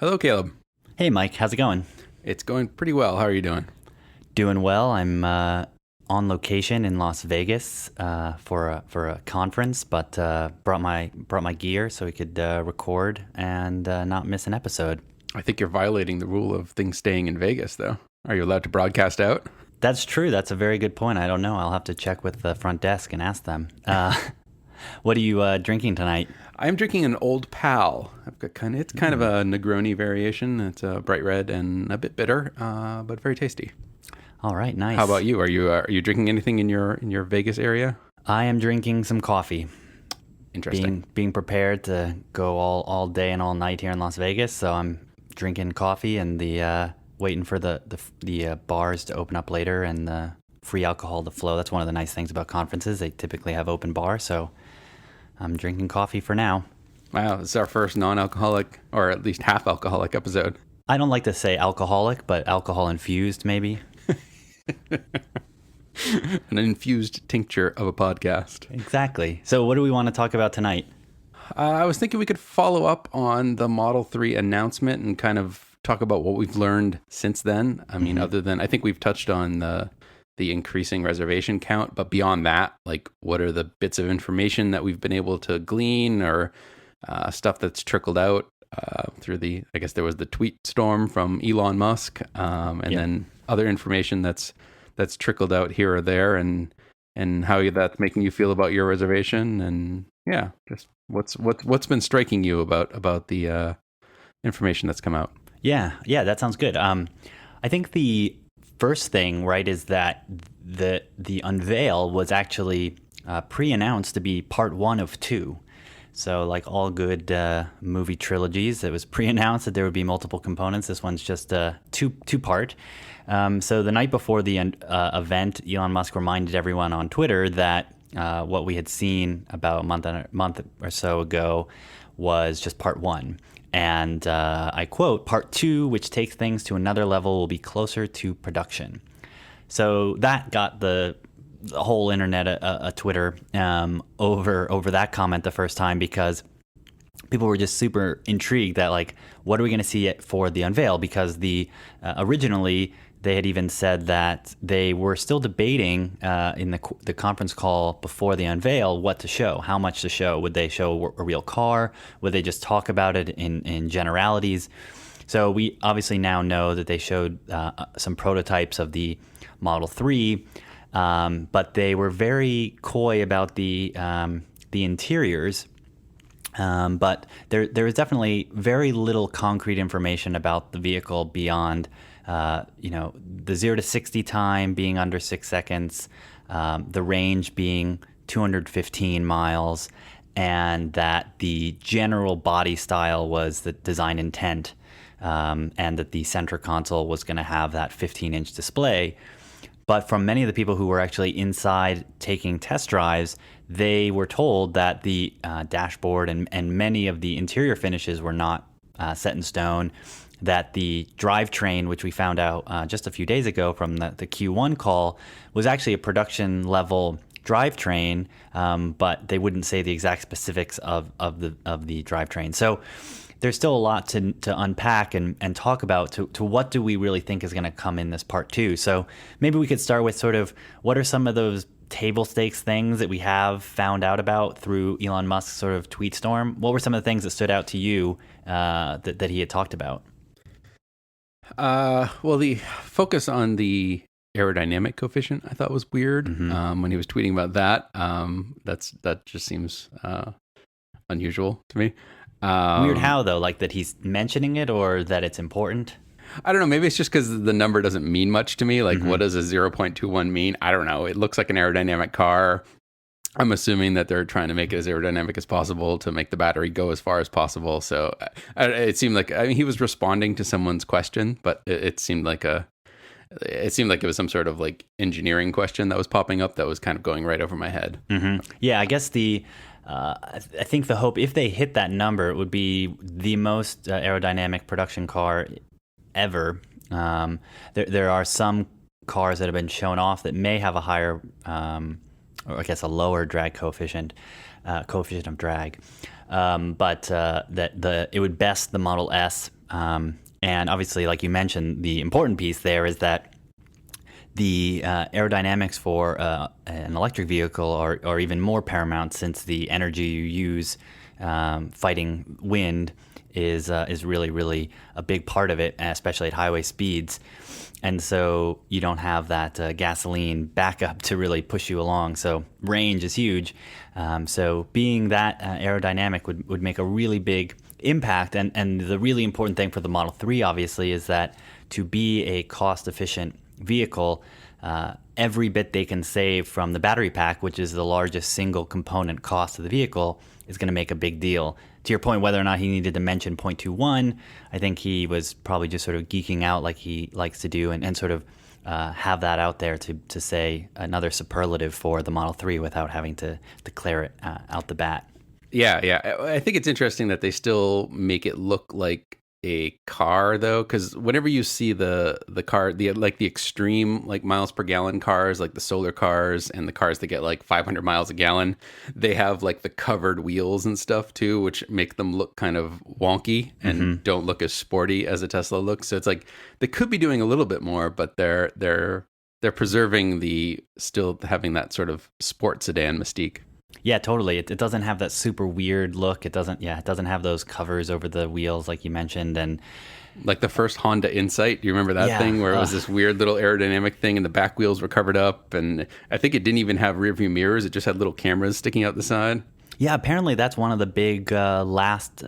Hello, Caleb. Hey, Mike, how's it going? It's going pretty well. How are you doing? Doing well. I'm on location in Las Vegas for a conference, but brought my gear so we could record and not miss an episode. I think you're violating the rule of things staying in Vegas, though. Are you allowed to broadcast out? That's true. That's a very good point. I don't know. I'll have to check with the front desk and ask them. What are you drinking tonight? I'm drinking an Old Pal. It's kind of a Negroni variation. It's a bright red and a bit bitter, but very tasty. All right, nice. How about you? Are you drinking anything in your Vegas area? I am drinking some coffee. Interesting. Being prepared to go all day and all night here in Las Vegas, so I'm drinking coffee and waiting for the bars to open up later and the free alcohol to flow. That's one of the nice things about conferences. They typically have open bars, so I'm drinking coffee for now. Wow, this is our first non-alcoholic, or at least half-alcoholic episode. I don't like to say alcoholic, but alcohol-infused maybe. An infused tincture of a podcast. Exactly. So what do we want to talk about tonight? I was thinking we could follow up on the Model 3 announcement and kind of talk about what we've learned since then. I mean, other than, I think we've touched on the increasing reservation count, but beyond that, like, what are the bits of information that we've been able to glean, or stuff that's trickled out through I guess there was the tweet storm from Elon Musk, then other information that's trickled out here or there, and how that's making you feel about your reservation, and just what's been striking you about the information that's come out. Yeah, that sounds good. I think the first thing, right, is that the unveil was actually pre-announced to be part 1 of 2. So, like all good movie trilogies, it was pre-announced that there would be multiple components. This one's just two-part. So the night before the event, Elon Musk reminded everyone on Twitter that what we had seen about a month or so ago was just part 1. And I quote, "Part 2, which takes things to another level, will be closer to production." So that got the whole internet a Twitter over that comment the first time, because people were just super intrigued that, like, what are we going to see for the unveil? Because originally they had even said that they were still debating in the conference call before the unveil what to show, how much to show. Would they show a real car? Would they just talk about it in generalities? So we obviously now know that they showed some prototypes of the Model 3, but they were very coy about the interiors. But there is definitely very little concrete information about the vehicle beyond the 0 to 60 time being under 6 seconds, the range being 215 miles, and that the general body style was the design intent, and that the center console was going to have that 15-inch display. But from many of the people who were actually inside taking test drives, they were told that the dashboard and many of the interior finishes were not set in stone, that the drivetrain, which we found out just a few days ago from the Q1 call, was actually a production level drivetrain, but they wouldn't say the exact specifics of the drivetrain. So there's still a lot to unpack and talk about to what do we really think is going to come in this part 2. So maybe we could start with sort of what are some of those table stakes things that we have found out about through Elon Musk's sort of tweet storm. What were some of the things that stood out to you that he had talked about? Well, the focus on the aerodynamic coefficient I thought was weird. When he was tweeting about that. That just seems unusual to me. Weird how, though? Like that he's mentioning it, or that it's important? I don't know. Maybe it's just because the number doesn't mean much to me. Like, what does a 0.21 mean? I don't know. It looks like an aerodynamic car. I'm assuming that they're trying to make it as aerodynamic as possible to make the battery go as far as possible. So it seemed like, I mean, he was responding to someone's question, but it seemed like it was some sort of like engineering question that was popping up that was kind of going right over my head. Yeah, I guess I think the hope, if they hit that number, it would be the most aerodynamic production car ever. There are some cars that have been shown off that may have a higher, or I guess a lower drag coefficient of drag, but it would best the Model S And obviously, like you mentioned, the important piece there is that the aerodynamics for an electric vehicle are even more paramount, since the energy you use fighting wind is really, really a big part of it, especially at highway speeds. And so you don't have that gasoline backup to really push you along. So range is huge. So being that aerodynamic would make a really big impact. And the really important thing for the Model 3, obviously, is that to be a cost-efficient vehicle, every bit they can save from the battery pack, which is the largest single component cost of the vehicle, is going to make a big deal. To your point, whether or not he needed to mention 0.21, I think he was probably just sort of geeking out like he likes to do, and sort of have that out there to say another superlative for the Model 3 without having to declare it out the bat. Yeah. I think it's interesting that they still make it look like a car, though, because whenever you see the car, the extreme like miles per gallon cars, like the solar cars and the cars that get like 500 miles a gallon, they have like the covered wheels and stuff too, which make them look kind of wonky and don't look as sporty as a Tesla looks. So it's like they could be doing a little bit more, but they're preserving the still having that sort of sport sedan mystique. Yeah, totally. It doesn't have that super weird look. It doesn't have those covers over the wheels like you mentioned. And like the first Honda Insight, do you remember that thing where it was this weird little aerodynamic thing and the back wheels were covered up? And I think it didn't even have rear view mirrors. It just had little cameras sticking out the side. Yeah, apparently that's one of the big last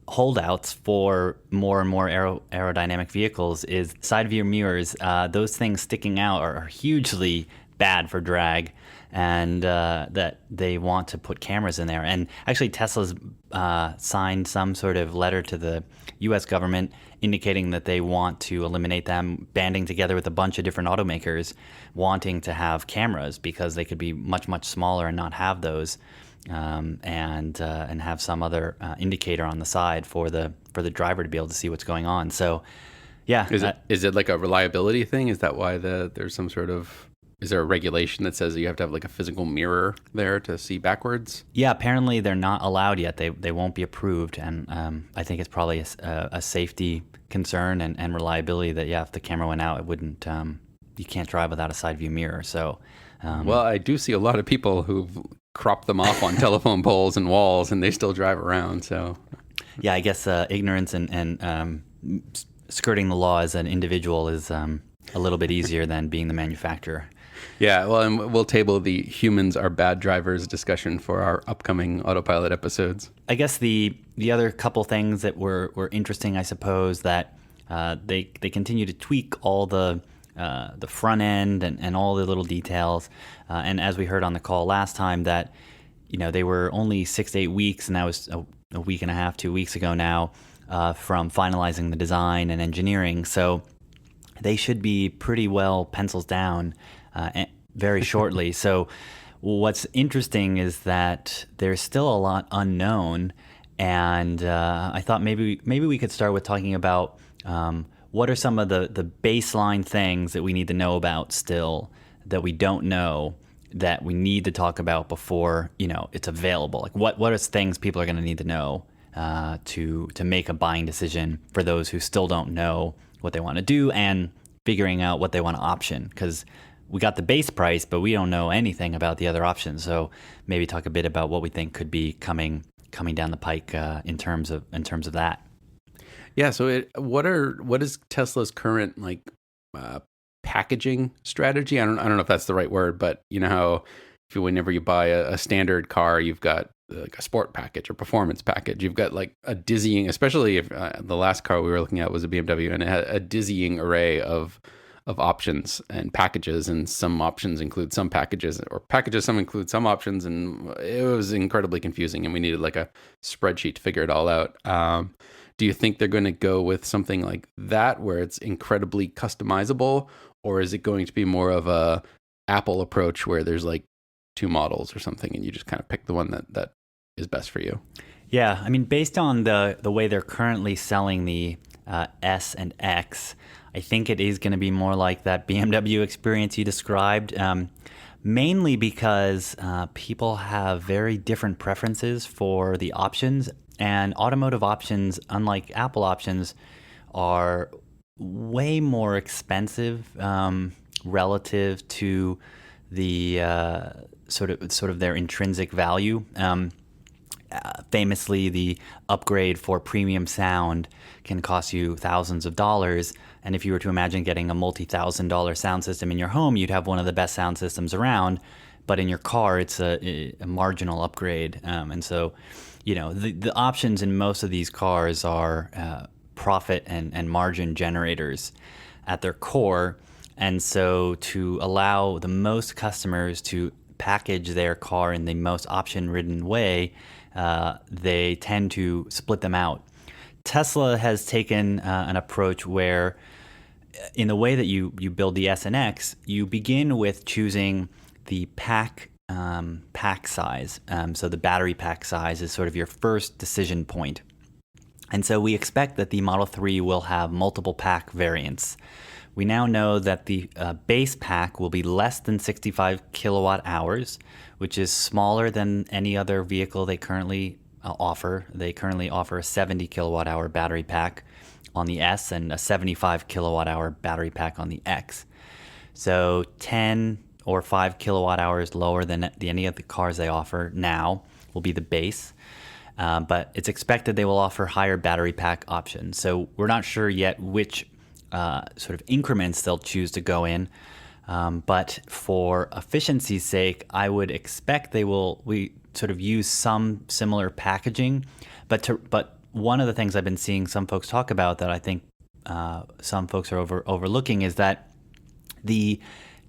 holdouts for more and more aerodynamic vehicles is side view mirrors. Those things sticking out are hugely bad for drag, and that they want to put cameras in there. And actually Tesla's signed some sort of letter to the US government indicating that they want to eliminate them, banding together with a bunch of different automakers wanting to have cameras because they could be much, much smaller and not have those, and have some other indicator on the side for the driver to be able to see what's going on. So yeah. Is it like a reliability thing? Is that why there's some sort of... Is there a regulation that says you have to have like a physical mirror there to see backwards? Yeah, apparently they're not allowed yet. They won't be approved. And I think it's probably a safety concern and reliability that, if the camera went out, it wouldn't, you can't drive without a side view mirror. So, well, I do see a lot of people who've cropped them off on telephone poles and walls and they still drive around. So, yeah, I guess ignorance and skirting the law as an individual is a little bit easier than being the manufacturer. Yeah, well, and we'll table the humans are bad drivers discussion for our upcoming Autopilot episodes. I guess the other couple things that were interesting, I suppose, that they continue to tweak all the front end and all the little details. And as we heard on the call last time, that they were only 6 to 8 weeks, and that was a week and a half, 2 weeks ago now, from finalizing the design and engineering. So they should be pretty well pencils down very shortly. So what's interesting is that there's still a lot unknown, and I thought maybe we could start with talking about what are some of the baseline things that we need to know about still that we don't know that we need to talk about before it's available. Like what are things people are going to need to know to make a buying decision for those who still don't know what they want to do and figuring out what they want to option, because we got the base price, but we don't know anything about the other options. So maybe talk a bit about what we think could be coming down the pike in terms of that. Yeah. So what is Tesla's current packaging strategy? I don't know if that's the right word, but you know how whenever you buy a standard car, you've got like a sport package or performance package. You've got like a dizzying, especially if the last car we were looking at was a BMW, and it had a dizzying array of options and packages, and some options include some packages, or packages some include some options, and it was incredibly confusing, and we needed like a spreadsheet to figure it all out. Do you think they're going to go with something like that where it's incredibly customizable, or is it going to be more of a Apple approach where there's like 2 models or something and you just kind of pick the one that is best for you? Yeah, I mean, based on the way they're currently selling the S and X, I think it is going to be more like that BMW experience you described, mainly because people have very different preferences for the options. And automotive options, unlike Apple options, are way more expensive relative to the sort of their intrinsic value. Famously, the upgrade for premium sound can cost you thousands of dollars. And if you were to imagine getting a multi-$1,000 sound system in your home, you'd have one of the best sound systems around. But in your car, it's a marginal upgrade. And so, the options in most of these cars are profit and margin generators at their core. And so to allow the most customers to package their car in the most option-ridden way, they tend to split them out. Tesla has taken an approach where in the way that you build the S and X, you begin with choosing the pack size. So the battery pack size is sort of your first decision point. And so we expect that the Model 3 will have multiple pack variants. We now know that the base pack will be less than 65 kilowatt hours, which is smaller than any other vehicle they currently offer. They currently offer a 70 kilowatt hour battery pack on the S and a 75 kilowatt hour battery pack on the X. So 10 or 5 kilowatt hours lower than any of the cars they offer now will be the base. But it's expected they will offer higher battery pack options. So we're not sure yet which sort of increments they'll choose to go in. But for efficiency's sake, I would expect we sort of use some similar packaging. But one of the things I've been seeing some folks talk about that I think some folks are overlooking is that the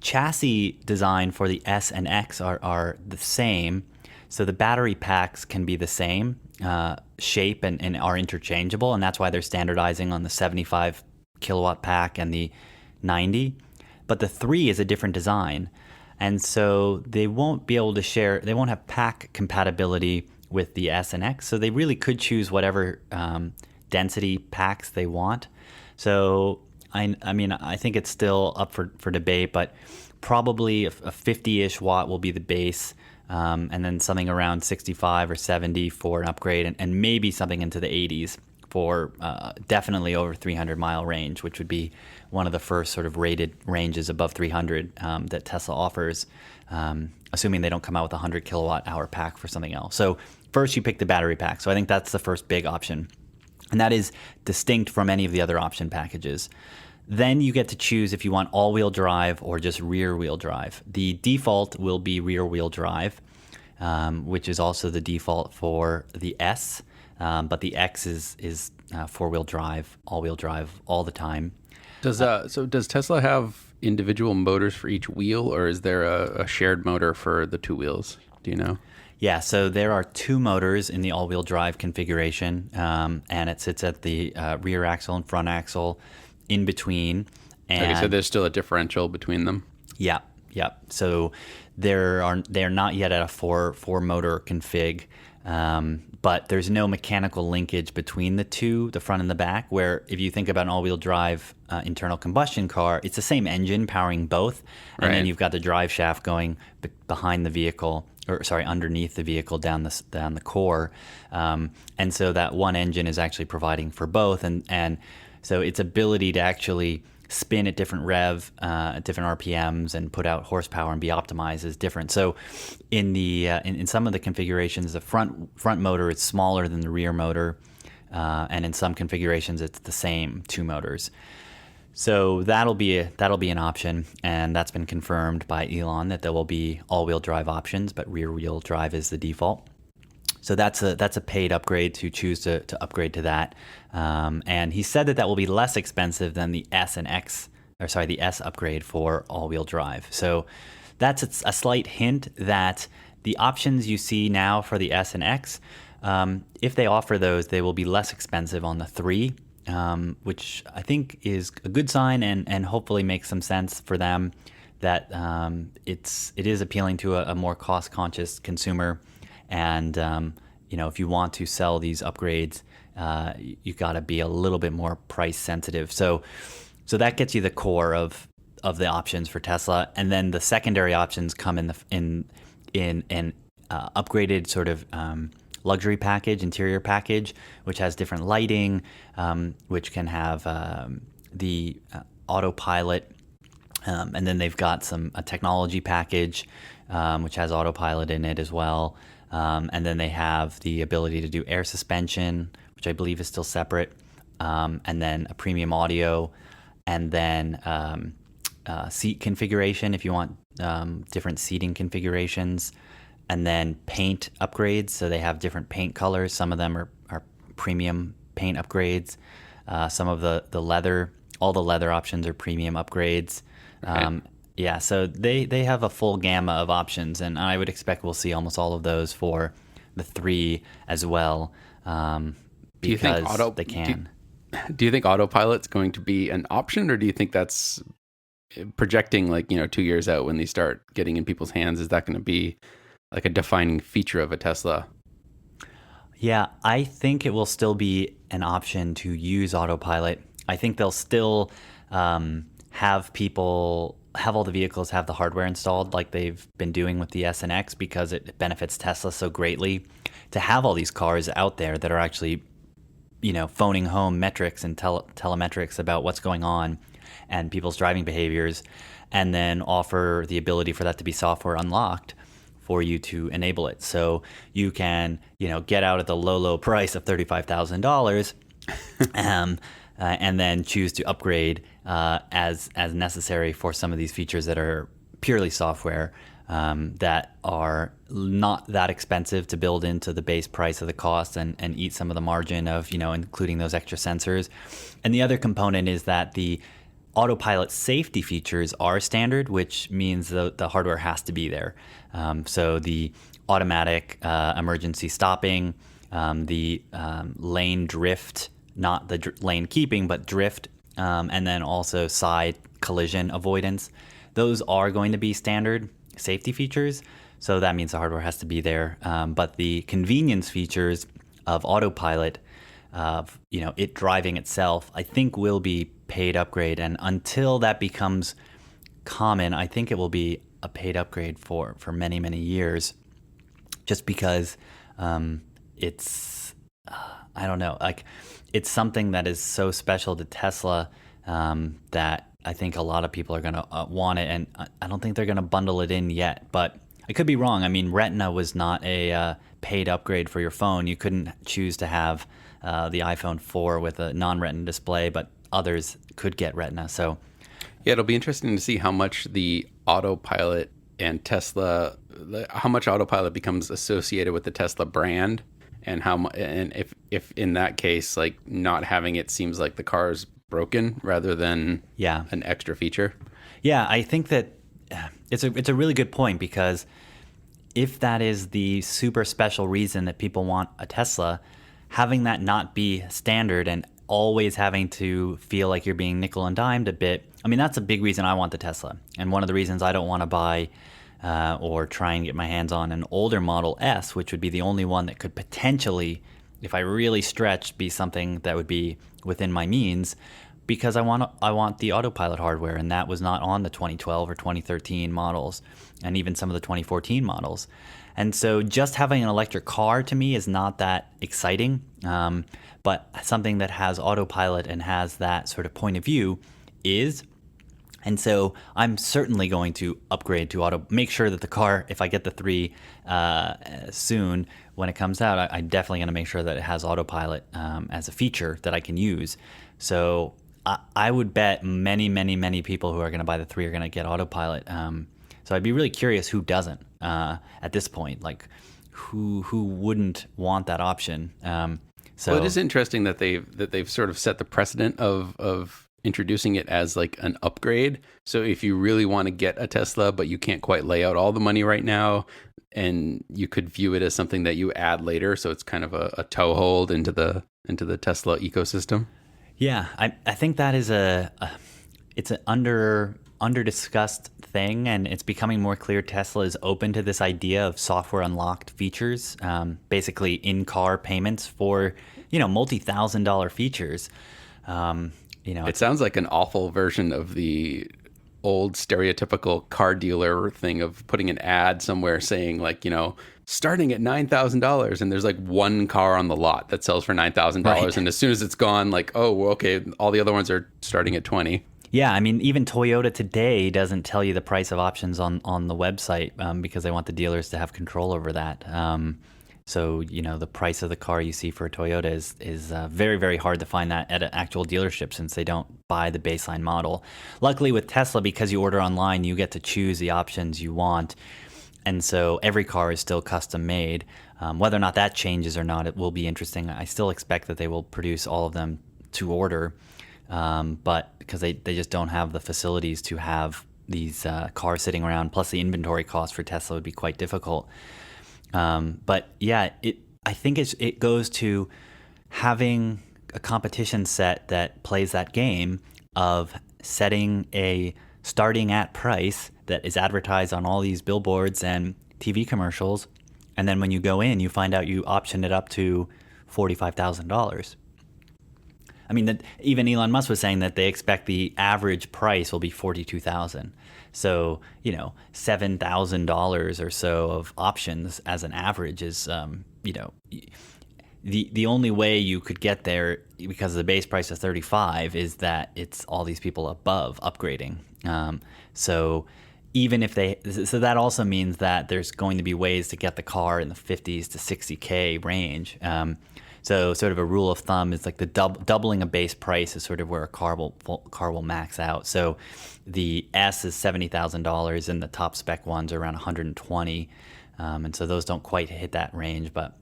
chassis design for the S and X are the same. So the battery packs can be the same shape and are interchangeable. And that's why they're standardizing on the 75 kilowatt pack and the 90. But the 3 is a different design. And so they won't be able to share, they won't have pack compatibility with the S and X. So they really could choose whatever density packs they want. So I mean, I think it's still up for debate, but probably a 50-ish watt will be the base, and then something around 65 or 70 for an upgrade, and maybe something into the 80s for definitely over 300-mile range, which would be one of the first sort of rated ranges above 300 that Tesla offers, assuming they don't come out with a 100 kilowatt hour pack for something else. So first you pick the battery pack. So I think that's the first big option. And that is distinct from any of the other option packages. Then you get to choose if you want all-wheel drive or just rear-wheel drive. The default will be rear-wheel drive, which is also the default for the S, but the X is four-wheel drive, all-wheel drive all the time. Does Tesla have individual motors for each wheel, or is there a shared motor for the two wheels? Do you know? Yeah, so there are two motors in the all-wheel drive configuration, and it sits at the rear axle and front axle in between. And okay, so there's still a differential between them? Yeah. So they're not yet at a four motor config, but there's no mechanical linkage between the two, the front and the back, where if you think about an all-wheel drive internal combustion car, it's the same engine powering both, and then you've got the drive shaft going behind the vehicle, underneath the vehicle down the core, and so that one engine is actually providing for both, and so its ability to actually spin at different at different RPMs and put out horsepower and be optimized is different. So in the in some of the configurations, the front motor is smaller than the rear motor, and in some configurations it's the same two motors. So that'll be an option, and that's been confirmed by Elon that there will be all-wheel drive options, but rear-wheel drive is the default. So that's a paid upgrade to choose to upgrade to that, and he said that will be less expensive than the S upgrade for all-wheel drive. So that's a slight hint that the options you see now for the S and X, if they offer those, they will be less expensive on the 3. Which I think is a good sign and hopefully makes some sense for them that it is appealing to a more cost-conscious consumer. And, if you want to sell these upgrades, you got to be a little bit more price sensitive. So that gets you the core of the options for Tesla. And then the secondary options come in upgraded sort of luxury package, interior package, which has different lighting, which can have the autopilot. And then they've got a technology package, which has autopilot in it as well. And then they have the ability to do air suspension, which I believe is still separate. And then a premium audio, and then seat configuration if you want different seating configurations, and then paint upgrades. So they have different paint colors. Some of them are premium paint upgrades. Some of the leather, all the leather options are premium upgrades. Okay. Yeah, so they have a full gamma of options, and I would expect we'll see almost all of those for the 3 as well, because they can. Do you think autopilot's going to be an option, or do you think that's projecting 2 years out when they start getting in people's hands? Is that going to be like a defining feature of a Tesla? Yeah, I think it will still be an option to use autopilot. I think they'll still have all the vehicles have the hardware installed like they've been doing with the S and X, because it benefits Tesla so greatly to have all these cars out there that are actually, phoning home metrics and telemetrics about what's going on and people's driving behaviors, and then offer the ability for that to be software unlocked for you to enable it. So you can, get out at the low price of $35,000 and then choose to upgrade as necessary for some of these features that are purely software, that are not that expensive to build into the base price of the cost, and eat some of the margin of, including those extra sensors. And the other component is that the autopilot safety features are standard, which means the hardware has to be there. So the automatic emergency stopping, the lane drift, not the lane keeping, but drift, and then also side collision avoidance. Those are going to be standard safety features, so that means the hardware has to be there. But the convenience features of autopilot, of it driving itself, I think will be paid upgrade. And until that becomes common, I think it will be a paid upgrade for many, many years, just because it's I don't know, it's something that is so special to Tesla, that I think a lot of people are going to want it, and I don't think they're going to bundle it in yet. But I could be wrong. I mean, Retina was not a paid upgrade for your phone. You couldn't choose to have the iPhone 4 with a non-Retina display, but others could get Retina. So Yeah, it'll be interesting to see how much the autopilot and Tesla, how much autopilot becomes associated with the Tesla brand, and if in that case, not having it seems like the car is broken rather than an extra feature. Yeah, I think that it's a really good point, because if that is the super special reason that people want a Tesla, having that not be standard and always having to feel like you're being nickel and dimed a bit, I mean, that's a big reason I want the Tesla. And one of the reasons I don't want to buy or try and get my hands on an older Model S, which would be the only one that could potentially, if I really stretched, be something that would be within my means, because I want the autopilot hardware, and that was not on the 2012 or 2013 models, and even some of the 2014 models. And so just having an electric car to me is not that exciting, but something that has autopilot and has that sort of point of view is. And so I'm certainly going to upgrade to make sure that the car, if I get the 3 soon when it comes out, I'm definitely going to make sure that it has autopilot as a feature that I can use. So I would bet many, many, many people who are going to buy the 3 are going to get autopilot. So I'd be really curious who doesn't at this point, who wouldn't want that option. So it is interesting that they've sort of set the precedent of introducing it as an upgrade. So if you really want to get a Tesla, but you can't quite lay out all the money right now, and you could view it as something that you add later. So it's kind of a toehold into the Tesla ecosystem. Yeah, I think that is it's an under discussed thing, and it's becoming more clear Tesla is open to this idea of software unlocked features, basically in-car payments for multi-$1,000 features. It sounds like an awful version of the old stereotypical car dealer thing of putting an ad somewhere saying like, starting at $9,000, and there's like one car on the lot that sells for $9,000, Right. and as soon as it's gone, like, oh, well, okay, all the other ones are starting at 20. Yeah, I mean, even Toyota today doesn't tell you the price of options on the website because they want the dealers to have control over that. So, the price of the car you see for a Toyota is very, very hard to find that at an actual dealership since they don't buy the baseline model. Luckily with Tesla, because you order online, you get to choose the options you want. And so every car is still custom made. Whether or not that changes or not, it will be interesting. I still expect that they will produce all of them to order. But because they just don't have the facilities to have these cars sitting around, plus the inventory cost for Tesla would be quite difficult. But yeah, I think it goes to having a competition set that plays that game of setting a starting at price that is advertised on all these billboards and TV commercials. And then when you go in, you find out you option it up to $45,000. I mean, even Elon Musk was saying that they expect the average price will be $42,000. So, $7,000 or so of options as an average is, the only way you could get there because the base price is 35 is that it's all these people above upgrading. So even if so that also means that there's going to be ways to get the car in the 50s to 60K range. So sort of a rule of thumb is like the doubling a base price is sort of where a car will max out. So the S is $70,000 and the top spec ones are around 120. And so those don't quite hit that range, but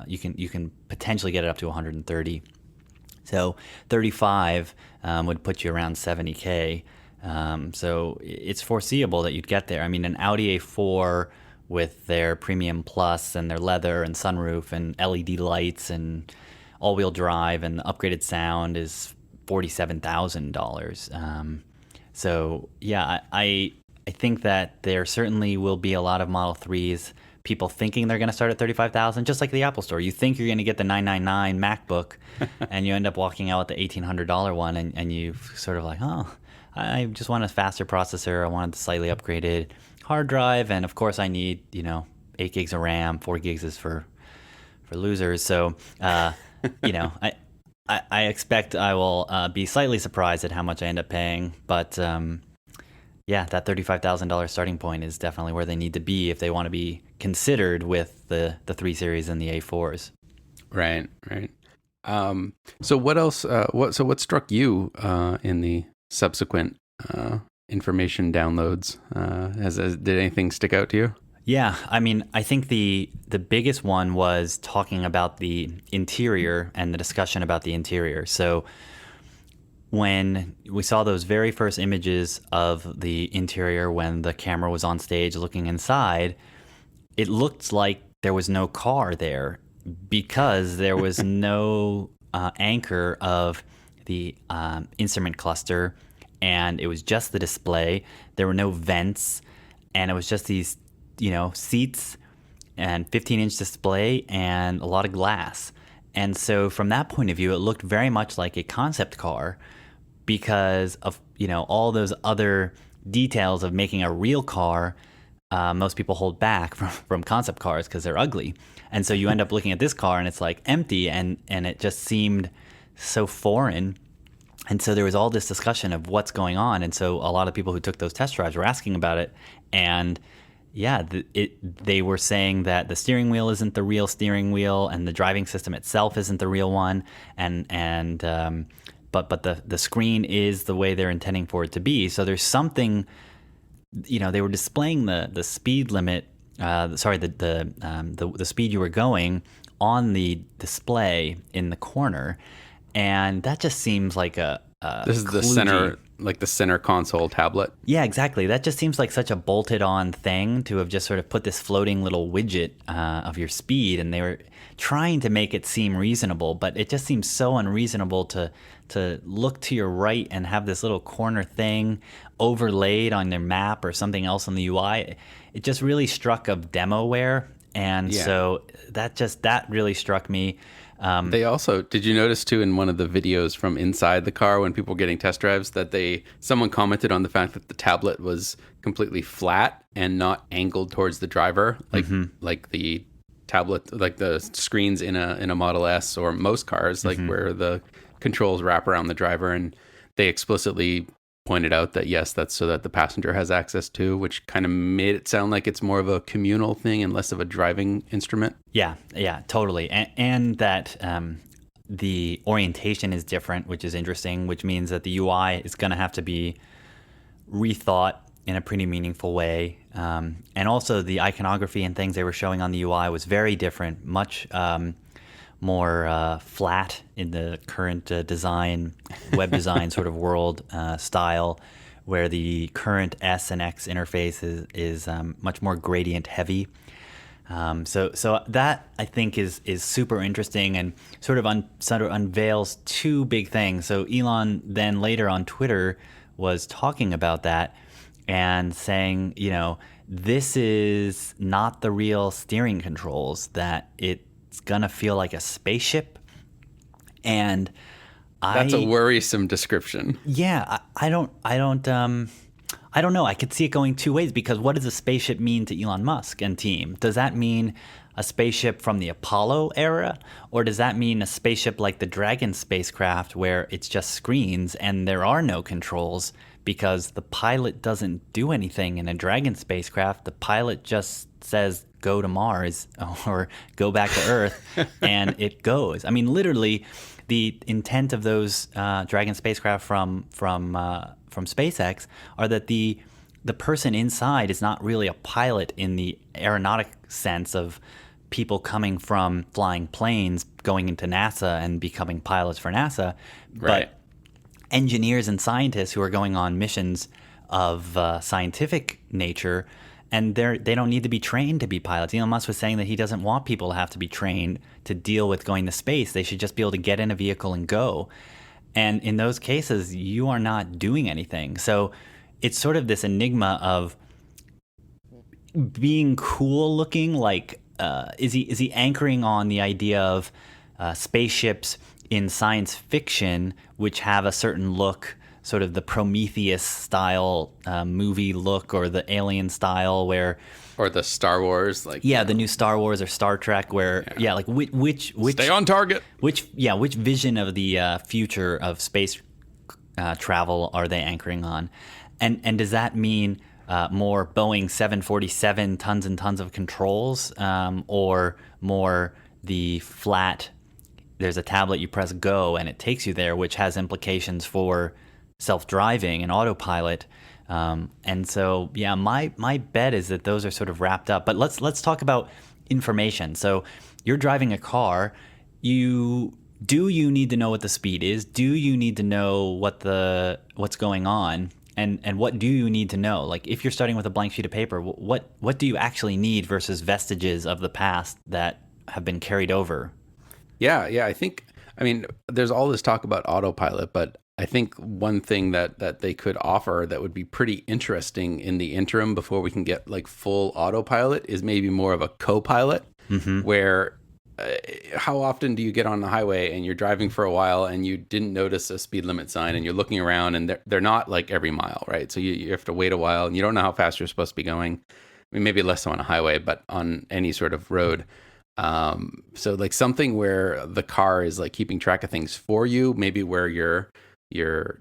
you can potentially get it up to 130. So 35 would put you around 70K. So it's foreseeable that you'd get there. I mean, an Audi A4 with their Premium Plus and their leather and sunroof and LED lights and all-wheel drive and upgraded sound is $47,000. So yeah, I think that there certainly will be a lot of Model 3s, people thinking they're going to start at $35,000, just like the Apple Store. You think you're going to get the $999 MacBook, and you end up walking out with the $1,800 one, and you sort of like, oh, I just want a faster processor. I want a slightly upgraded hard drive, and of course I need 8 gigs of RAM. 4 gigs is for losers. So I expect I will be slightly surprised at how much I end up paying, but yeah, that $35,000 starting point is definitely where they need to be if they want to be considered with the 3 Series and the A4s. Right. So what else? What struck you in the subsequent information downloads? Did anything stick out to you? Yeah, I mean, I think the biggest one was talking about the interior and the discussion about the interior. So when we saw those very first images of the interior when the camera was on stage looking inside, it looked like there was no car there because there was no anchor of the instrument cluster, and it was just the display. There were no vents, and it was just these seats and 15-inch display and a lot of glass. And so from that point of view, it looked very much like a concept car because of all those other details of making a real car. Most people hold back from concept cars because they're ugly. And so you end up looking at this car and it's like empty, and it just seemed so foreign. And so there was all this discussion of what's going on. And so a lot of people who took those test drives were asking about it. And yeah, they were saying that the steering wheel isn't the real steering wheel, and the driving system itself isn't the real one, but the screen is the way they're intending for it to be. So there's something, they were displaying the speed limit, the speed you were going on the display in the corner, and that just seems like this is the center. Like the center console tablet. Yeah, exactly. That just seems like such a bolted on thing to have just sort of put this floating little widget of your speed, and they were trying to make it seem reasonable, but it just seems so unreasonable to look to your right and have this little corner thing overlaid on their map or something else on the UI. It just really struck of demoware, and so that really struck me. They also, did you notice too in one of the videos from inside the car when people were getting test drives that someone commented on the fact that the tablet was completely flat and not angled towards the driver, like the tablet, like the screens in a Model S or most cars, like where the controls wrap around the driver, and they explicitly pointed out that yes, that's so that the passenger has access to, which kind of made it sound like it's more of a communal thing and less of a driving instrument. Yeah, totally. And that the orientation is different, which is interesting, which means that the UI is going to have to be rethought in a pretty meaningful way. And also the iconography and things they were showing on the UI was very different, much more flat in the current design, web design sort of world style, where the current S and X interface is much more gradient heavy. So that I think is super interesting and sort of unveils two big things. So Elon then later on Twitter was talking about that and saying, this is not the real steering controls, that it's gonna feel like a spaceship. And that's a worrisome description. Yeah, I don't know. I could see it going two ways, because what does a spaceship mean to Elon Musk and team? Does that mean a spaceship from the Apollo era? Or does that mean a spaceship like the Dragon spacecraft where it's just screens and there are no controls because the pilot doesn't do anything in a Dragon spacecraft? The pilot just says, go to Mars or go back to Earth, and it goes. I mean, literally, the intent of those Dragon spacecraft from SpaceX are that the person inside is not really a pilot in the aeronautic sense of people coming from flying planes going into NASA and becoming pilots for NASA, right. But engineers and scientists who are going on missions of scientific nature, and they don't need to be trained to be pilots. Elon Musk was saying that he doesn't want people to have to be trained to deal with going to space. They should just be able to get in a vehicle and go. And in those cases, you are not doing anything. So it's sort of this enigma of being cool looking. Like, is he anchoring on the idea of spaceships in science fiction, which have a certain look, sort of the Prometheus style movie look, or the Alien style, or the Star Wars, like the new Star Wars or Star Trek, where like which stay on target. Which vision of the future of space travel are they anchoring on, and does that mean more Boeing 747 tons and tons of controls, or more the flat? There's a tablet, you press go, and it takes you there, which has implications for self-driving and autopilot. And so, my bet is that those are sort of wrapped up. But let's talk about information. So you're driving a car. Do you need to know what the speed is? Do you need to know what's going on? And what do you need to know? Like, if you're starting with a blank sheet of paper, what do you actually need versus vestiges of the past that have been carried over? Yeah. I mean, there's all this talk about autopilot, but I think one thing that they could offer that would be pretty interesting in the interim before we can get like full autopilot is maybe more of a co-pilot, where how often do you get on the highway and you're driving for a while and you didn't notice a speed limit sign and you're looking around and they're not like every mile, right? So you have to wait a while and you don't know how fast you're supposed to be going. I mean, maybe less so on a highway, but on any sort of road. So like something where the car is like keeping track of things for you, maybe where your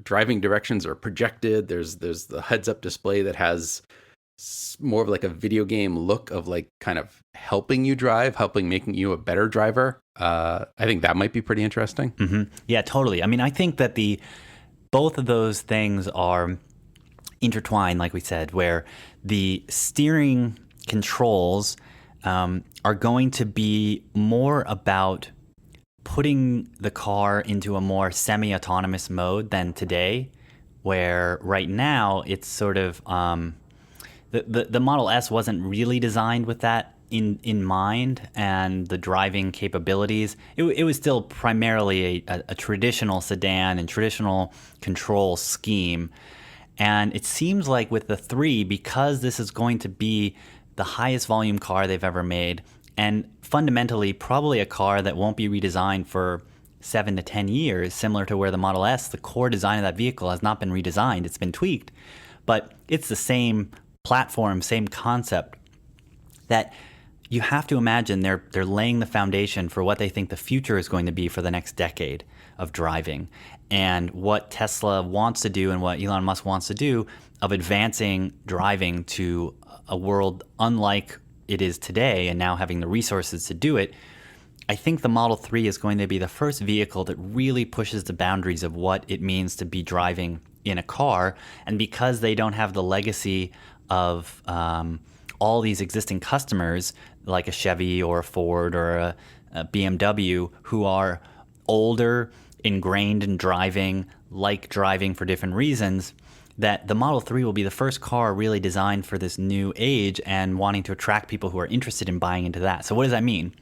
driving directions are projected. There's the heads up display that has more of like a video game look of like kind of helping you drive, making you a better driver. I think that might be pretty interesting. Mm-hmm. Yeah, totally. I mean, I think that both of those things are intertwined, like we said, where the steering controls are going to be more about putting the car into a more semi-autonomous mode than today, where right now it's sort of the Model S wasn't really designed with that in mind, and the driving capabilities. It was still primarily a traditional sedan and traditional control scheme. And it seems like with the 3, because this is going to be the highest volume car they've ever made, and fundamentally probably a car that won't be redesigned for 7 to 10 years, similar to where the Model S, the core design of that vehicle has not been redesigned, it's been tweaked, but it's the same platform, same concept, that you have to imagine they're laying the foundation for what they think the future is going to be for the next decade of driving. And what Tesla wants to do and what Elon Musk wants to do of advancing driving to a world unlike it is today and now having the resources to do it. I think the Model 3 is going to be the first vehicle that really pushes the boundaries of what it means to be driving in a car. And because they don't have the legacy of all these existing customers like a Chevy or a Ford or a BMW who are older, ingrained in driving, like driving for different reasons, that the Model 3 will be the first car really designed for this new age and wanting to attract people who are interested in buying into that. So what does that mean?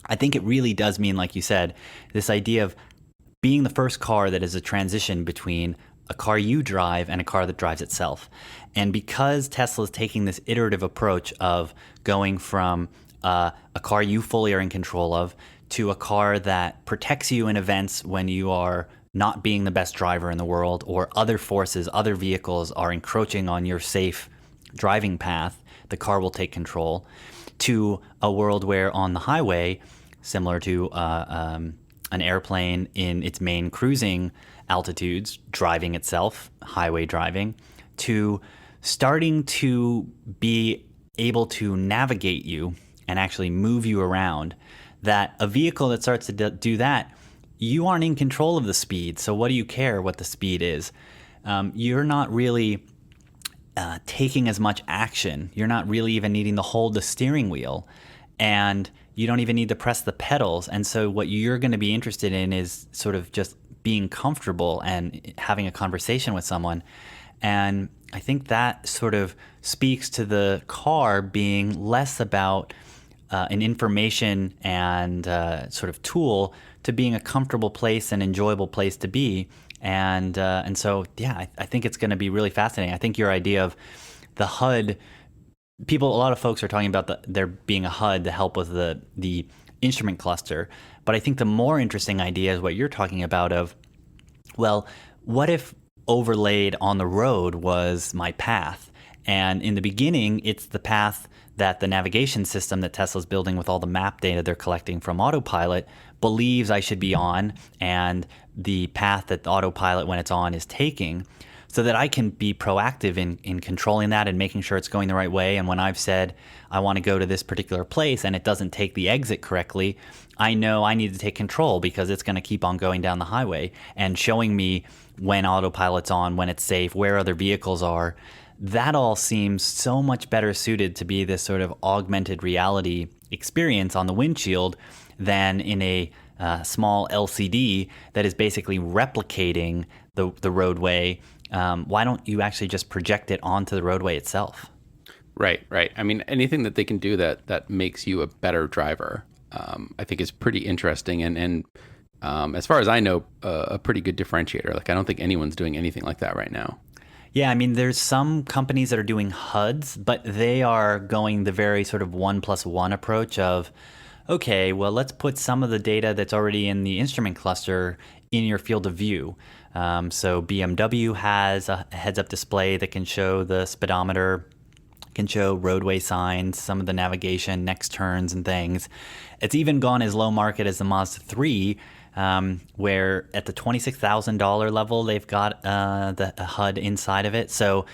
I think it really does mean, like you said, this idea of being the first car that is a transition between a car you drive and a car that drives itself. And because Tesla is taking this iterative approach of going from a car you fully are in control of to a car that protects you in events when you are not being the best driver in the world or other forces, other vehicles are encroaching on your safe driving path, the car will take control, to a world where on the highway, similar to an airplane in its main cruising altitudes, driving itself, highway driving, to starting to be able to navigate you and actually move you around, that a vehicle that starts to do that, you aren't in control of the speed. So what do you care what the speed is? You're not really taking as much action. You're not really even needing to hold the steering wheel. And you don't even need to press the pedals. And so what you're going to be interested in is sort of just being comfortable and having a conversation with someone. And I think that sort of speaks to the car being less about an information and sort of tool to being a comfortable place and enjoyable place to be. And so, yeah, I think it's going to be really fascinating. I think your idea of the HUD, a lot of folks are talking about there being a HUD to help with the instrument cluster. But I think the more interesting idea is what you're talking about of, well, what if overlaid on the road was my path? And in the beginning, it's the path that the navigation system that Tesla's building with all the map data they're collecting from Autopilot believes I should be on, and the path that the Autopilot, when it's on, is taking, so that I can be proactive in controlling that and making sure it's going the right way. And when I've said I want to go to this particular place and it doesn't take the exit correctly, I know I need to take control because it's going to keep on going down the highway and showing me when Autopilot's on, when it's safe, where other vehicles are. That all seems so much better suited to be this sort of augmented reality experience on the windshield than in a small LCD that is basically replicating the roadway. Why don't you actually just project it onto the roadway itself? Right. I mean, anything that they can do that makes you a better driver, I think is pretty interesting. And as far as I know, a pretty good differentiator. Like, I don't think anyone's doing anything like that right now. Yeah, I mean, there's some companies that are doing HUDs, but they are going the very sort of 1+1 approach of, okay, well, let's put some of the data that's already in the instrument cluster in your field of view. So BMW has a heads-up display that can show the speedometer, can show roadway signs, some of the navigation, next turns and things. It's even gone as low market as the Mazda 3, where at the $26,000 level, they've got the HUD inside of it. So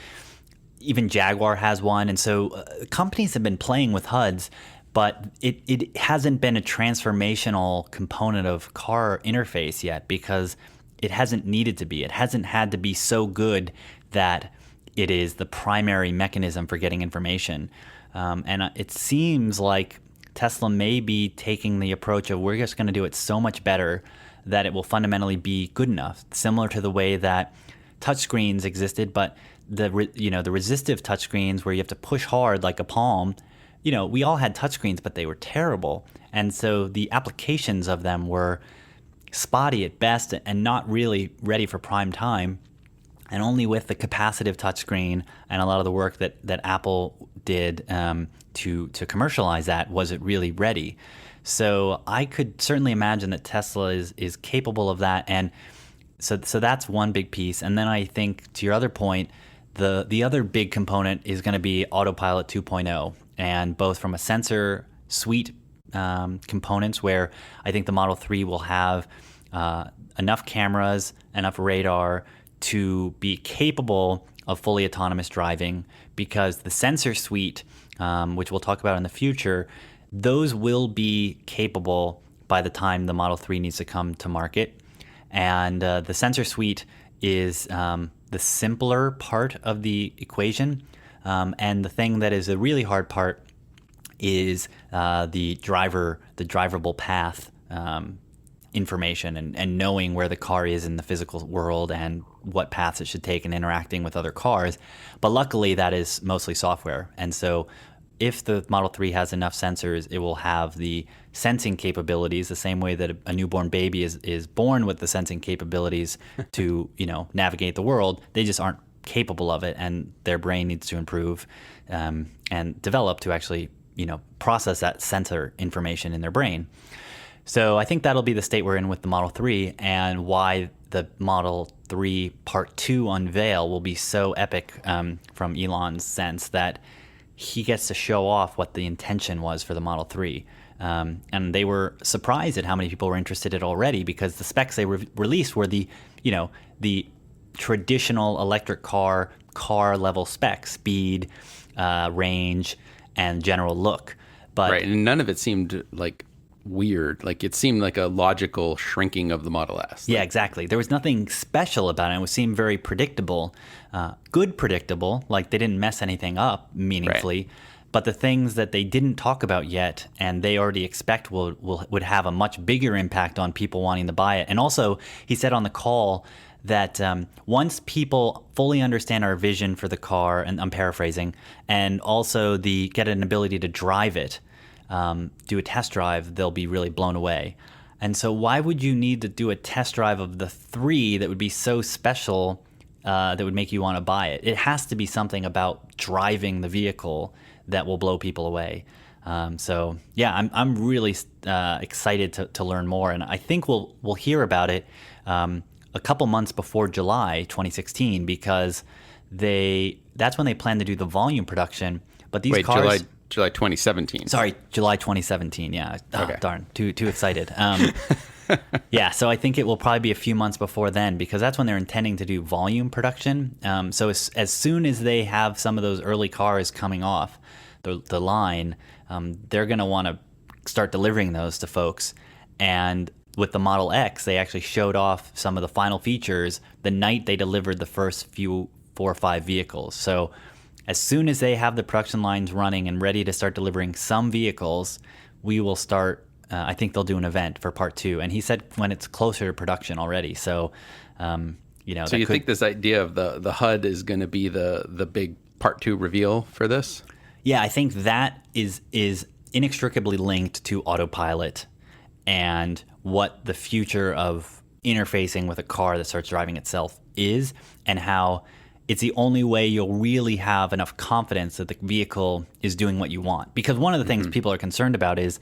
even Jaguar has one. And so companies have been playing with HUDs, but it hasn't been a transformational component of car interface yet because it hasn't needed to be. It hasn't had to be so good that it is the primary mechanism for getting information. And it seems like Tesla may be taking the approach of we're just going to do it so much better that it will fundamentally be good enough, similar to the way that touchscreens existed, but the resistive touchscreens where you have to push hard like a Palm. We all had touchscreens, but they were terrible. And so the applications of them were spotty at best and not really ready for prime time. And only with the capacitive touchscreen and a lot of the work that Apple did to commercialize that. Was it really ready? So I could certainly imagine that Tesla is capable of that, and so that's one big piece. And then I think, to your other point, the other big component is going to be Autopilot 2.0, and both from a sensor suite components, where I think the Model 3 will have enough cameras, enough radar to be capable of fully autonomous driving, because the sensor suite, which we'll talk about in the future, those will be capable by the time the Model 3 needs to come to market. And the sensor suite is the simpler part of the equation. And the thing that is a really hard part is the drivable path information, and knowing where the car is in the physical world and what paths it should take and interacting with other cars. But luckily, that is mostly software. And so if the Model 3 has enough sensors, it will have the sensing capabilities, the same way that a newborn baby is born with the sensing capabilities to navigate the world. They just aren't capable of it, and their brain needs to improve and develop to actually process that sensor information in their brain. So I think that'll be the state we're in with the Model 3, and why the Model 3 Part 2 unveil will be so epic from Elon's sense, that he gets to show off what the intention was for the Model 3. And they were surprised at how many people were interested in it already, because the specs they released were the traditional electric car level specs: speed, range, and general look. But right, and none of it seemed like weird. Like, it seemed like a logical shrinking of the Model S. Yeah, exactly. There was nothing special about it. It seemed very predictable, good predictable, like they didn't mess anything up meaningfully. Right. But the things that they didn't talk about yet, and they already expect would have a much bigger impact on people wanting to buy it. And also, he said on the call that once people fully understand our vision for the car, and I'm paraphrasing, and also get an ability to drive it, do a test drive, they'll be really blown away. And so why would you need to do a test drive of the 3 that would be so special that would make you want to buy it? It has to be something about driving the vehicle that will blow people away. So yeah, I'm really excited to learn more, and I think we'll hear about it a couple months before July 2016, because that's when they plan to do the volume production. But these cars. July 2017. Sorry, July 2017. Yeah. Oh, okay. Darn. Too excited. Yeah. So I think it will probably be a few months before then, because that's when they're intending to do volume production. So as soon as they have some of those early cars coming off the line, they're going to want to start delivering those to folks. And with the Model X, they actually showed off some of the final features the night they delivered the first 4 or 5 vehicles. So as soon as they have the production lines running and ready to start delivering some vehicles, we will start. I think they'll do an event for Part 2, and he said when it's closer to production already. So, So you think this idea of the HUD is going to be the big Part 2 reveal for this? Yeah, I think that is inextricably linked to Autopilot and what the future of interfacing with a car that starts driving itself is, and how it's the only way you'll really have enough confidence that the vehicle is doing what you want. Because one of the things people are concerned about is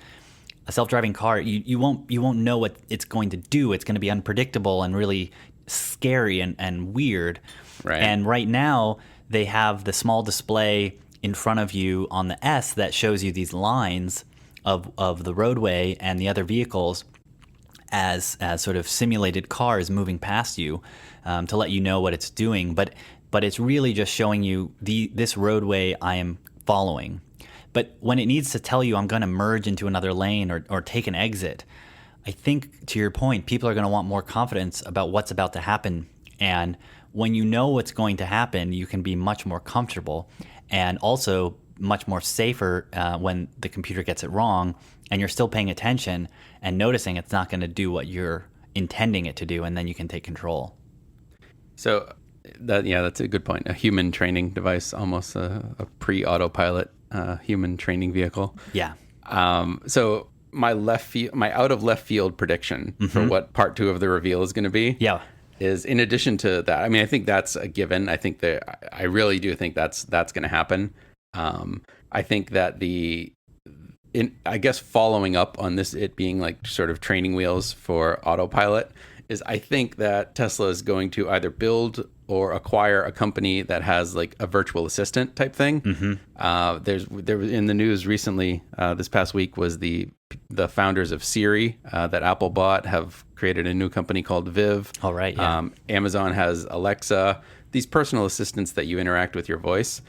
a self-driving car, you won't know what it's going to do. It's going to be unpredictable and really scary and weird. Right. And right now, they have the small display in front of you on the S that shows you these lines of the roadway and the other vehicles as sort of simulated cars moving past you, to let you know what it's doing. But it's really just showing you this roadway I am following. But when it needs to tell you I'm going to merge into another lane or take an exit, I think, to your point, people are going to want more confidence about what's about to happen. And when you know what's going to happen, you can be much more comfortable, and also much more safer when the computer gets it wrong and you're still paying attention and noticing it's not going to do what you're intending it to do, and then you can take control. So that's a good point. A human training device, almost a pre-autopilot human training vehicle. Yeah. So my out of left field prediction for what Part 2 of the reveal is going to be. Yeah. Is in addition to that. I mean, I think that's a given. I really do think that's going to happen. I think that I guess following up on this, it being like sort of training wheels for autopilot, is I think that Tesla is going to either build or acquire a company that has like a virtual assistant type thing. There was in the news recently, this past week, was the founders of Siri that Apple bought have created a new company called Viv. All right. Yeah. Amazon has Alexa. These personal assistants that you interact with your voice.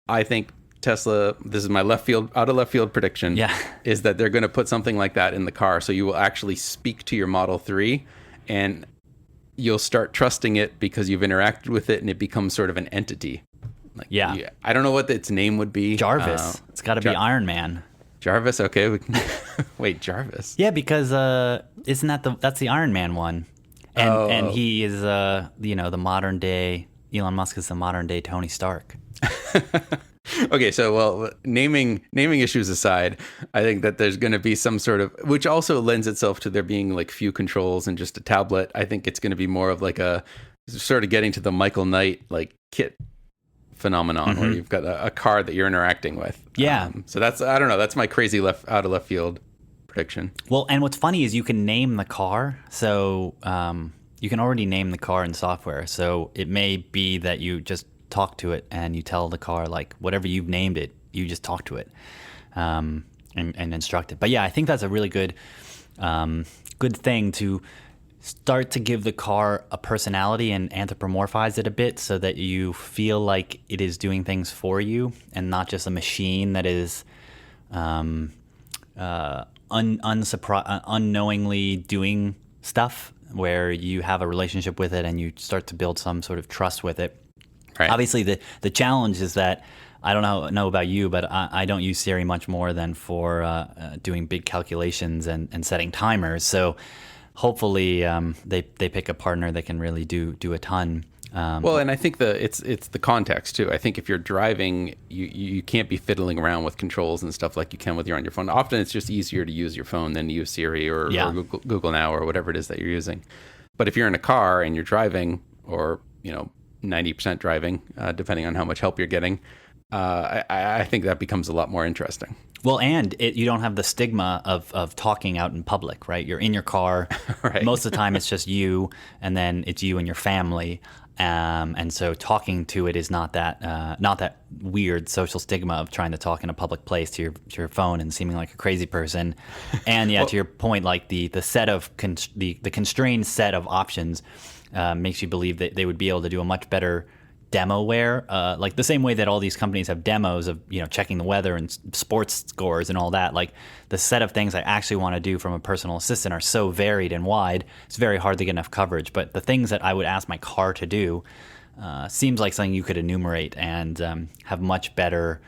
I think Tesla, this is my out of left field prediction, is that they're going to put something like that in the car. So you will actually speak to your Model 3 and you'll start trusting it because you've interacted with it and it becomes sort of an entity. Like, I don't know what its name would be. Jarvis. It's got to be Iron Man. Jarvis. Okay. Wait, Jarvis. Yeah, because isn't that's the Iron Man one? And he is the modern day Elon Musk is the modern day Tony Stark. Okay, so naming issues aside, I think that there's going to be some sort of, which also lends itself to there being like few controls and just a tablet. I think it's going to be more of like a sort of getting to the Michael Knight like kit phenomenon where you've got a car that you're interacting with. Yeah. So that's, I don't know, that's my crazy out of left field prediction. Well, and what's funny is you can name the car. So you can already name the car in software. So it may be that you just talk to it and you tell the car like whatever you've named it, you just talk to it and instruct it. But yeah, I think that's a really good thing to start to give the car a personality and anthropomorphize it a bit so that you feel like it is doing things for you and not just a machine that is unknowingly doing stuff where you have a relationship with it and you start to build some sort of trust with it. Right. Obviously, the challenge is that I don't know about you, but I don't use Siri much more than for doing big calculations and setting timers. So hopefully they pick a partner that can really do a ton. Well, and I think it's the context too. I think if you're driving, you can't be fiddling around with controls and stuff like you can with on your phone. Often it's just easier to use your phone than to use Siri or Google Now or whatever it is that you're using. But if you're in a car and you're driving, or 90% driving, depending on how much help you're getting, I think that becomes a lot more interesting. Well, and you don't have the stigma of talking out in public, right? You're in your car. Right. Most of the time it's just you, and then it's you and your family. And so talking to it is not that weird social stigma of trying to talk in a public place to your phone and seeming like a crazy person. And yeah, to your point, like the set of the constrained set of options makes you believe that they would be able to do a much better demoware, like the same way that all these companies have demos of checking the weather and sports scores and all that. Like the set of things I actually want to do from a personal assistant are so varied and wide, it's very hard to get enough coverage. But the things that I would ask my car to do seems like something you could enumerate and have much better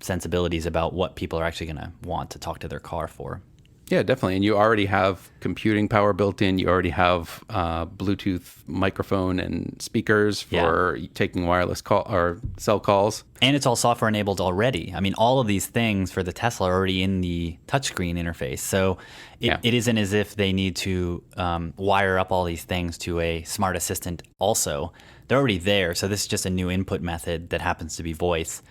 sensibilities about what people are actually going to want to talk to their car for. Yeah, definitely. And you already have computing power built in. You already have Bluetooth microphone and speakers for taking wireless call or cell calls. And it's all software enabled already. I mean, all of these things for the Tesla are already in the touchscreen interface. So it isn't as if they need to wire up all these things to a smart assistant also. They're already there. So this is just a new input method that happens to be voice.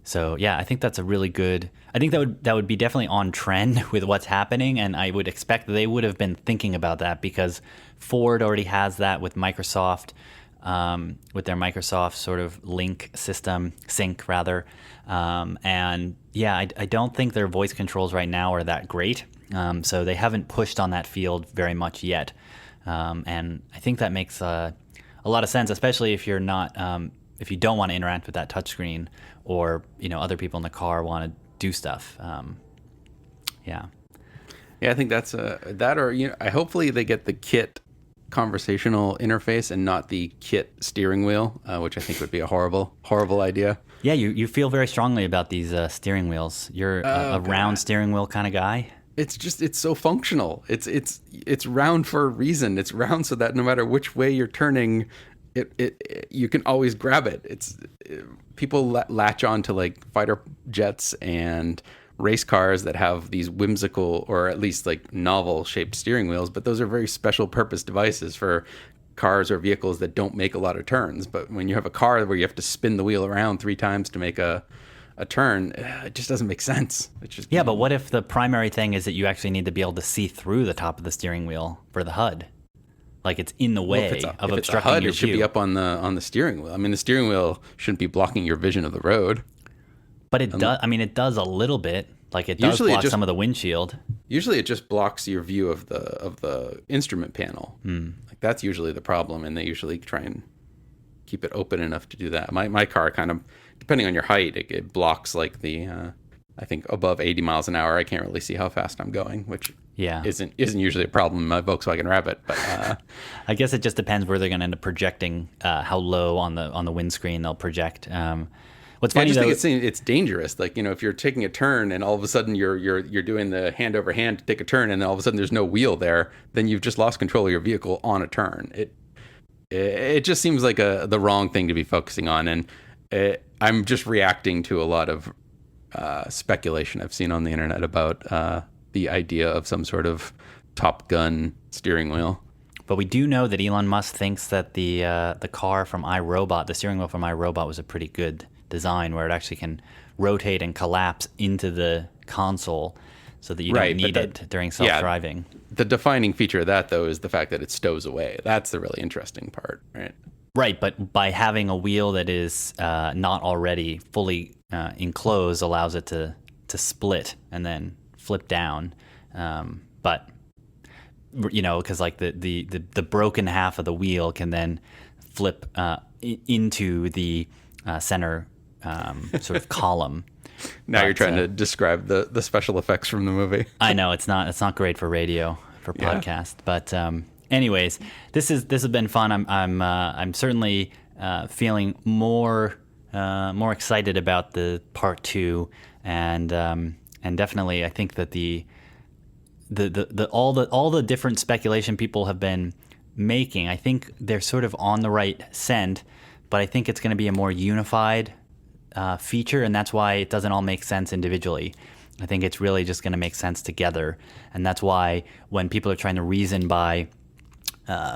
So yeah, I think that's a really good. I think that would be definitely on trend with what's happening, and I would expect they would have been thinking about that because Ford already has that with Microsoft, with their Microsoft sort of sync rather, and yeah, I don't think their voice controls right now are that great, so they haven't pushed on that field very much yet, and I think that makes a lot of sense, especially if you're not. If you don't want to interact with that touchscreen, or other people in the car want to do stuff, yeah, I think that's that, or hopefully they get the kit conversational interface and not the kit steering wheel, which I think would be a horrible idea. Yeah, you feel very strongly about these steering wheels. You're a round steering wheel kind of guy. It's so functional. It's round for a reason. It's round so that no matter which way you're turning, you can always grab it. People latch on to like fighter jets and race cars that have these whimsical or at least like novel shaped steering wheels, but those are very special purpose devices for cars or vehicles that don't make a lot of turns. But when you have a car where you have to spin the wheel around 3 times to make a turn, it just doesn't make sense. Yeah, but what if the primary thing is that you actually need to be able to see through the top of the steering wheel for the HUD? Like it's in the way of obstructing HUD, your it should view. be up on the steering wheel. I mean, the steering wheel shouldn't be blocking your vision of the road. But it does. I mean, it does a little bit. Like it does block some of the windshield. Usually, it just blocks your view of the instrument panel. Like that's usually the problem, and they usually try and keep it open enough to do that. My car kind of, depending on your height, it blocks like the I think above 80 miles an hour. I can't really see how fast I'm going, which isn't usually a problem in my Volkswagen Rabbit. But I guess it just depends where they're going to end up projecting, how low on the windscreen they'll project. What's funny, I just think it's dangerous. Like, if you're taking a turn and all of a sudden you're doing the hand over hand to take a turn, and then all of a sudden there's no wheel there, then you've just lost control of your vehicle on a turn. It just seems like the wrong thing to be focusing on, and I'm just reacting to a lot of speculation I've seen on the internet about the idea of some sort of Top Gun steering wheel. But we do know that Elon Musk thinks that the car from iRobot, the steering wheel from iRobot, was a pretty good design, where it actually can rotate and collapse into the console so that you don't need it during self-driving. Yeah, the defining feature of that, though, is the fact that it stows away. That's the really interesting part, right? Right, but by having a wheel that is not already fully enclosed allows it to split and then flip down. But because like the broken half of the wheel can then flip into the center sort of column. Now you're trying to describe the special effects from the movie. I know it's not great for radio, for podcast, but anyways, this has been fun. I'm certainly feeling more excited about the part 2, and definitely I think that all the different speculation people have been making, I think they're sort of on the right scent, but I think it's going to be a more unified feature, and that's why it doesn't all make sense individually. I think it's really just going to make sense together, and that's why when people are trying to reason by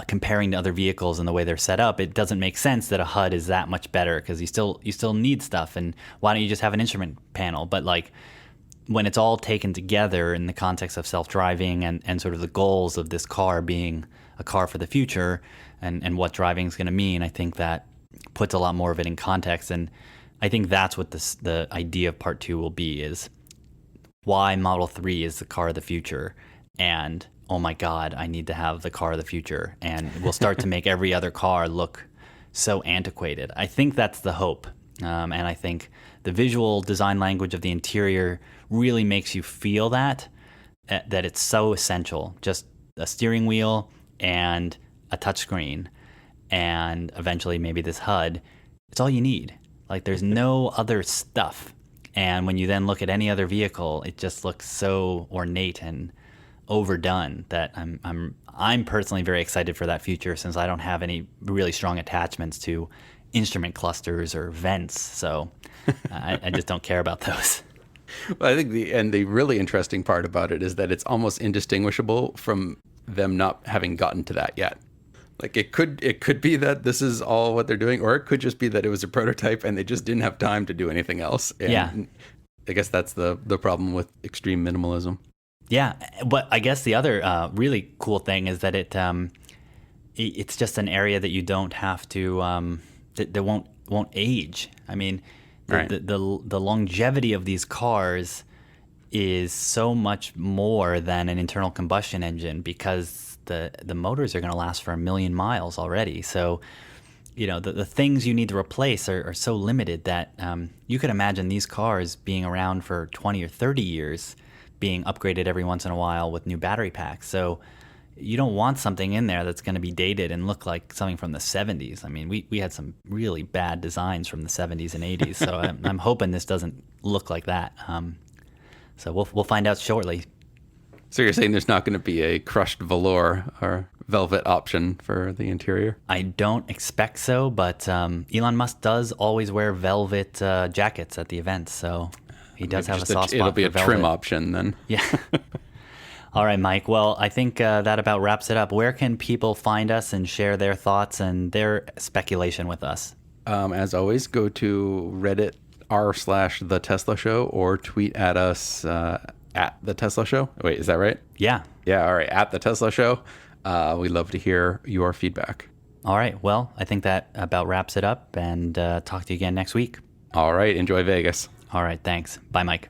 comparing to other vehicles and the way they're set up, it doesn't make sense that a HUD is that much better, because you still need stuff, and why don't you just have an instrument panel? But like when it's all taken together in the context of self-driving and sort of the goals of this car being a car for the future and what driving is going to mean, I think that puts a lot more of it in context. And I think that's what the idea of part 2 will be, is why Model 3 is the car of the future, and oh my God, I need to have the car of the future, and we'll start to make every other car look so antiquated. I think that's the hope, and I think the visual design language of the interior really makes you feel that it's so essential. Just a steering wheel and a touchscreen, and eventually maybe this HUD. It's all you need. Like there's no other stuff. And when you then look at any other vehicle, it just looks so ornate and overdone that I'm personally very excited for that future, since I don't have any really strong attachments to instrument clusters or vents. So I just don't care about those. Well, I think the really interesting part about it is that it's almost indistinguishable from them not having gotten to that yet. Like it could be that this is all what they're doing, or it could just be that it was a prototype and they just didn't have time to do anything else. And yeah, I guess that's the problem with extreme minimalism. Yeah, but I guess the other really cool thing is that it's just an area that you don't have to that won't age. I mean, the longevity of these cars is so much more than an internal combustion engine, because the motors are going to last for 1 million miles already. So, the things you need to replace are so limited that you could imagine these cars being around for 20 or 30 years, being upgraded every once in a while with new battery packs. So you don't want something in there that's going to be dated and look like something from the 70s. I mean, we had some really bad designs from the 70s and 80s, so I'm hoping this doesn't look like that. So we'll find out shortly. So you're saying there's not going to be a crushed velour or velvet option for the interior? I don't expect so, but Elon Musk does always wear velvet jackets at the events, so he does have a soft spot for velvet. It'll be a trim option then. Yeah. All right, Mike. Well, I think that about wraps it up. Where can people find us and share their thoughts and their speculation with us? As always, go to Reddit r/the Tesla Show or tweet at us at the Tesla Show. Wait, is that right? Yeah. Yeah. All right. At the Tesla Show. We'd love to hear your feedback. All right. Well, I think that about wraps it up, and talk to you again next week. All right. Enjoy Vegas. All right. Thanks. Bye, Mike.